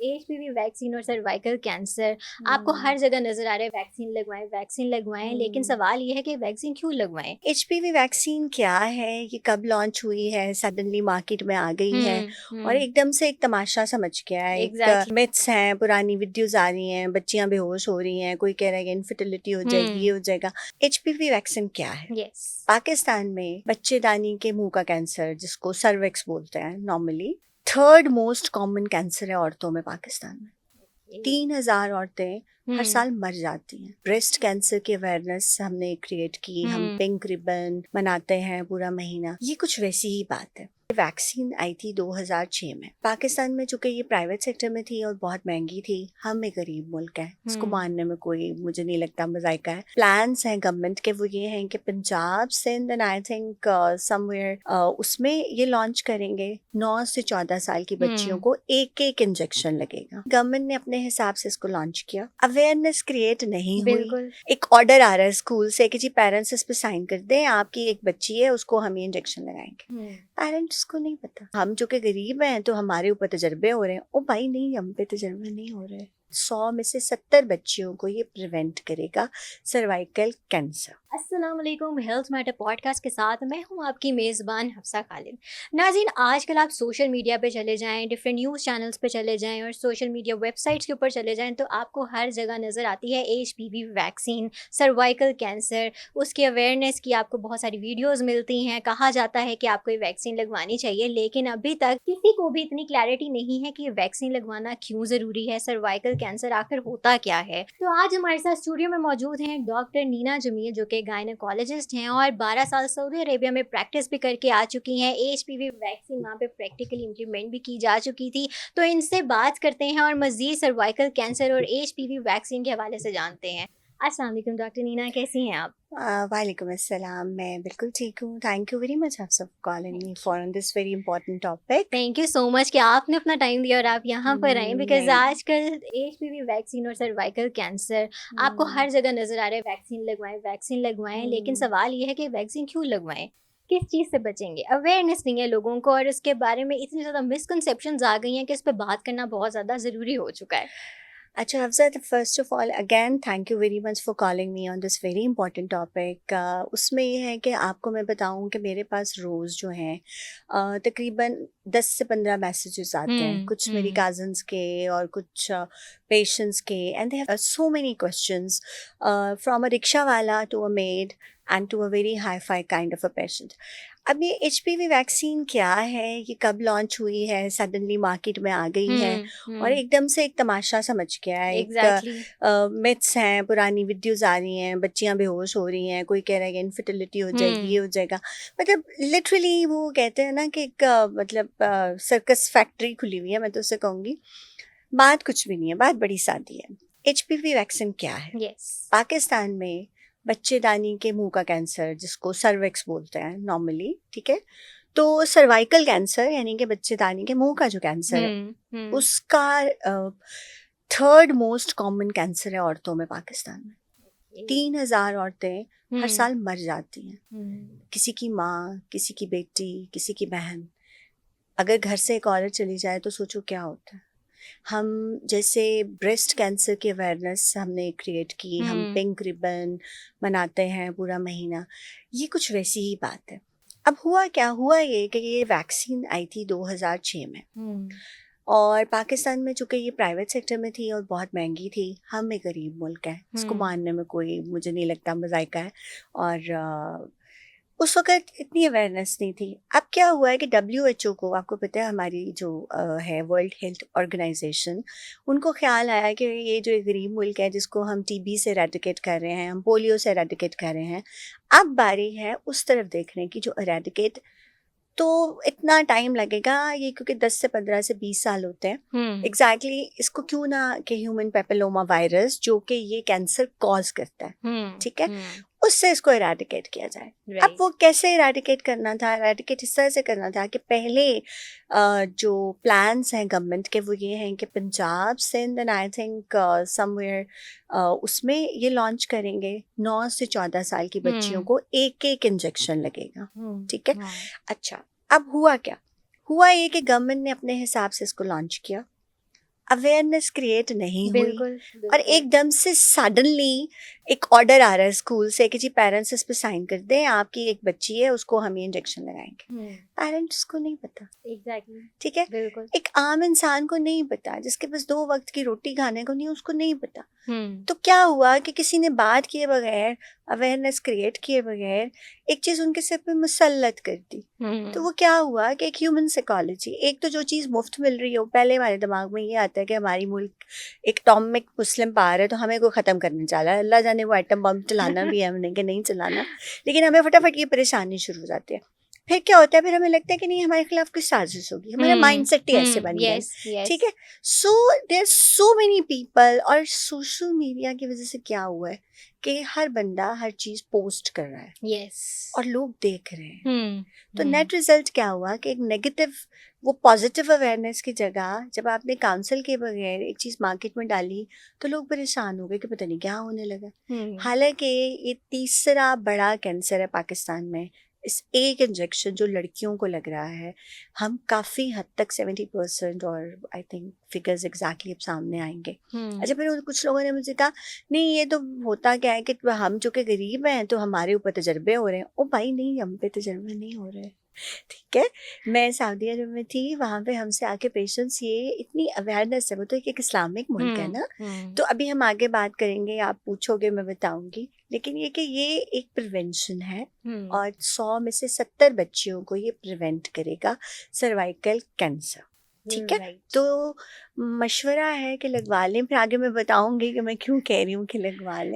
HPV vaccine और cervical cancer आपको हर जगह नजर आ रहा है। वैक्सीन लगवाएं लेकिन सवाल ये है कि वैक्सीन क्यों लगवाएं। एचपीवी वैक्सीन क्या है, ये कब लॉन्च हुई है, सडनली मार्केट में आ गई है और एकदम से एक तमाशा समझ गया है। Exactly. मिथ्स हैं, पुरानी वीडियोस आ रही हैं, बच्चियां बेहोश हो रही हैं, कोई कह रहा है कि इनफर्टिलिटी हो जाएगी, ये हो जाएगा। एचपीवी वैक्सीन क्या है? यस पाकिस्तान में बच्चेदानी के मुंह का कैंसर, जिसको सर्विक्स बोलते हैं normally, third most common cancer है औरतों में पाकिस्तान में। 3,000 औरतें हर साल मर जाती हैं। ब्रेस्ट कैंसर की अवेयरनेस हमने क्रिएट की, हम पिंक रिबन मनाते हैं पूरा महीना, ये कुछ वैसी ही बात है। वैक्सीन आई थी 2006 में पाकिस्तान में, चूंकि ये प्राइवेट सेक्टर में थी और बहुत महंगी थी। हम एक गरीब मुल्क है, इसको मानने में कोई मुझे नहीं लगता मजाइका है। प्लान्स हैं गवर्नमेंट के, वो ये हैं कि Punjab Sindh and I think somewhere उसमें ये लॉन्च करेंगे। 9 से 14 साल की बच्चियों को एक एक इंजेक्शन लगेगा। गवर्नमेंट ने अपने हिसाब से इसको लॉन्च किया। अवेयरनेस क्रिएट नहीं हुई। एक ऑर्डर आ रहा है स्कूल से कि जी पेरेंट्स इस पे साइन कर दें, आपकी एक बच्ची है, उसको हम ये इंजेक्शन लगाएंगे। पेरेंट्स को नहीं पता। हम जो कि गरीब हैं तो हमारे ऊपर तजर्बे हो रहे हैं। ओ भाई नहीं, हम पे तजर्बे नहीं हो रहे। 100 में से 70 बच्चियों को ये प्रिवेंट करेगा सर्वाइकल कैंसर। अस्सलाम वालेकुम, हेल्थ मैटर पॉडकास्ट के साथ मैं हूं आपकी मेज़बान हफ्सा खालिद। नाज़रीन, आजकल आप सोशल मीडिया पे चले जाएं, डिफरेंट न्यूज़ चैनल्स पे चले जाएं और सोशल मीडिया वेबसाइट्स के ऊपर चले जाएं तो आपको हर जगह नज़र आती है एचपीवी वैक्सीन, सर्वाइकल कैंसर, उसकी अवेयरनेस की आपको बहुत सारी वीडियोज़ मिलती हैं। कहा जाता है कि आपको ये वैक्सीन लगवानी चाहिए, लेकिन अभी तक किसी को भी इतनी क्लैरिटी नहीं है कि ये वैक्सीन लगवाना क्यों ज़रूरी है, सर्वाइकल कैंसर आखिर होता क्या है। तो आज हमारे साथ स्टूडियो में मौजूद हैं डॉक्टर नीना जमील, जो कि गायनेकोलॉजिस्ट हैं और 12 साल सऊदी अरेबिया में प्रैक्टिस भी करके आ चुकी हैं। एचपीवी वैक्सीन वहाँ पे प्रैक्टिकली इम्प्लीमेंट भी की जा चुकी थी। तो इनसे बात करते हैं और मजीद सर्वाइकल कैंसर और एचपीवी वैक्सीन के हवाले से जानते हैं। अस्सलाम वालेकुम डॉक्टर नीना, कैसी हैं आप? वालेकुम अस्सलाम, मैं बिल्कुल ठीक हूँ। Thank you very much for calling me for this very important topic. Thank you so much कि आपने अपना टाइम दिया और आप यहाँ पर आए, बिकॉज आजकल एचपीवी वैक्सीन और सर्वाइकल कैंसर आपको हर जगह नजर आ रहा है। वैक्सीन लगवाएं लेकिन सवाल ये है कि वैक्सीन क्यों लगवाएं, किस चीज़ से बचेंगे। अवेयरनेस नहीं है लोगों को और इसके बारे में इतनी ज़्यादा मिसकंसेप्शंस आ गई हैं कि इस पर बात करना बहुत ज़्यादा ज़रूरी हो चुका है। अच्छा Hafsa, first of all again thank you very much for calling me on this very important topic. उसमें ये है कि आपको मैं बताऊं कि मेरे पास रोज़ जो हैं तकरीबन 10 से 15 मैसेजेस आते हैं, कुछ मेरी कज़न्स के और कुछ पेशेंट्स के, and they have so many questions from a rickshaw वाला to a maid and to a very hi fi kind of a patient. अब ये एचपीवी वैक्सीन क्या है, ये कब लॉन्च हुई है, सडनली मार्केट में आ गई है और एकदम से एक तमाशा समझ गया है। एक मिथ्स हैं, पुरानी वीडियोस आ रही हैं, बच्चियां बेहोश हो रही हैं, कोई कह रहा है कि इनफर्टिलिटी हो जाएगी, ये हो जाएगा। मतलब लिटरली वो कहते हैं ना कि एक मतलब सर्कस फैक्ट्री खुली हुई है। मैं तो उससे कहूँगी बात कुछ भी नहीं है, बात बड़ी सादी है। एचपीवी वैक्सीन क्या है? पाकिस्तान में बच्चेदानी के मुंह का कैंसर, जिसको सर्विक्स बोलते हैं नॉर्मली, ठीक है, तो सर्वाइकल कैंसर यानी कि बच्चेदानी के मुंह का जो कैंसर है, उसका थर्ड मोस्ट कॉमन कैंसर है औरतों में पाकिस्तान में। 3,000 औरतें हर साल मर जाती हैं। किसी की माँ, किसी की बेटी, किसी की बहन। अगर घर से एक औरत चली जाए तो सोचो क्या होता है। हम जैसे ब्रेस्ट कैंसर की अवेयरनेस हमने क्रिएट की, हम पिंक रिबन मनाते हैं पूरा महीना, ये कुछ वैसी ही बात है। अब हुआ क्या, हुआ ये कि ये वैक्सीन आई थी 2006 में और पाकिस्तान में चूंकि ये प्राइवेट सेक्टर में थी और बहुत महंगी थी। हम एक गरीब मुल्क है, इसको मानने में कोई मुझे नहीं लगता मजाइका है। और उस वक़्त इतनी अवेयरनेस नहीं थी। अब क्या हुआ है कि WHO को, आपको पता है हमारी जो है वर्ल्ड हेल्थ ऑर्गेनाइजेशन, उनको ख्याल आया कि ये जो एक गरीब मुल्क है जिसको हम टीबी से एरेडिकेट कर रहे हैं, हम पोलियो से एरेडिकेट कर रहे हैं, अब बारी है उस तरफ देखने की जो एरेडिकेट, तो इतना टाइम लगेगा ये, क्योंकि 10 से 15 से 20 साल होते हैं एग्जैक्टली। इसको क्यों ना कि ह्यूमन पेपिलोमा वायरस जो कि ये कैंसर कॉज करता है, ठीक है, उससे इसको इरेडिकेट किया जाए। अब वो कैसे इरेडिकेट करना था, इरेडिकेट इस तरह से करना था कि पहले जो प्लान्स हैं गवर्नमेंट के वो ये हैं कि Punjab Sindh and I think somewhere उसमें ये लॉन्च करेंगे। 9 से 14 साल की बच्चियों को एक एक इंजेक्शन लगेगा, ठीक है। अच्छा, अब हुआ क्या, हुआ ये कि गवर्नमेंट ने अपने हिसाब से इसको लॉन्च किया। अवेयरनेस क्रिएट नहीं हुई। बिल्कुल, और बिल्कुल। एकदम से सडनली एक ऑर्डर आ रहा है स्कूल से कि जी पेरेंट्स इस पे साइन कर दें, आपकी एक बच्ची है उसको हम ये इंजेक्शन लगाएंगे। पेरेंट्स को नहीं पता, एग्जैक्टली, ठीक है। बिल्कुल। एक आम इंसान को नहीं पता, जिसके पास 2 वक्त की रोटी खाने को नहीं, उसको नहीं पता। हम्म, तो क्या हुआ कि किसी ने बात किए बगैर, अवेयरनेस क्रिएट किए बगैर एक चीज़ उनके सिर पे मुसल्लत कर दी। तो वो क्या हुआ कि एक ह्यूमन साइकोलॉजी, एक तो जो चीज़ मुफ्त मिल रही हो, पहले हमारे दिमाग में ये आता है कि हमारी मुल्क एक एटॉमिक मुस्लिम पावर है तो हमें को ख़त्म करने चला है, अल्लाह जाने वो एटम बम चलाना भी है हमने कि नहीं चलाना, लेकिन हमें फटाफट ये परेशानी शुरू हो जाती है। फिर क्या होता है, फिर हमें लगता है कि नहीं हमारे खिलाफ कोई साजिश होगी, हमारा माइंडसेट ही ऐसे बन गया है, यस, यस। ठीक है। So there so many people, और सोशल मीडिया की वजह से क्या हुआ है कि हर बंदा हर चीज़ पोस्ट कर रहा है यस। और लोग देख रहे हैं। हम्म, तो नेट रिजल्ट क्या हुआ कि एक नेगेटिव, वो पॉजिटिव अवेयरनेस की जगह जब आपने काउंसिल के बगैर एक चीज़ मार्केट में डाली तो लोग परेशान हो गए कि पता नहीं क्या होने लगा। हालांकि ये तीसरा बड़ा कैंसर है पाकिस्तान में। इस एक इंजेक्शन जो लड़कियों को लग रहा है, हम काफ़ी हद तक 70%, और आई थिंक फिगर्स एग्जैक्टली अब सामने आएंगे। अच्छा, फिर कुछ लोगों ने मुझे कहा नहीं ये तो होता क्या है कि हम जो कि गरीब हैं तो हमारे ऊपर तजर्बे हो रहे हैं। ओ भाई नहीं, हम पे तजर्बे नहीं हो रहे हैं, ठीक है। मैं सऊदी अरब में थी, वहाँ पे हमसे आके पेशेंट्स, ये इतनी अवेयरनेस है, वो तो एक इस्लामिक मुल्क है ना। तो अभी हम आगे बात करेंगे, आप पूछोगे मैं बताऊंगी, लेकिन ये कि ये एक प्रिवेंशन है और 100 में से 70 बच्चियों को ये प्रिवेंट करेगा सर्वाइकल कैंसर, ठीक है। तो मशवरा है कि लगवा लें, फिर आगे मैं बताऊंगी कि मैं क्यों कह रही हूँ कि लगवा लें।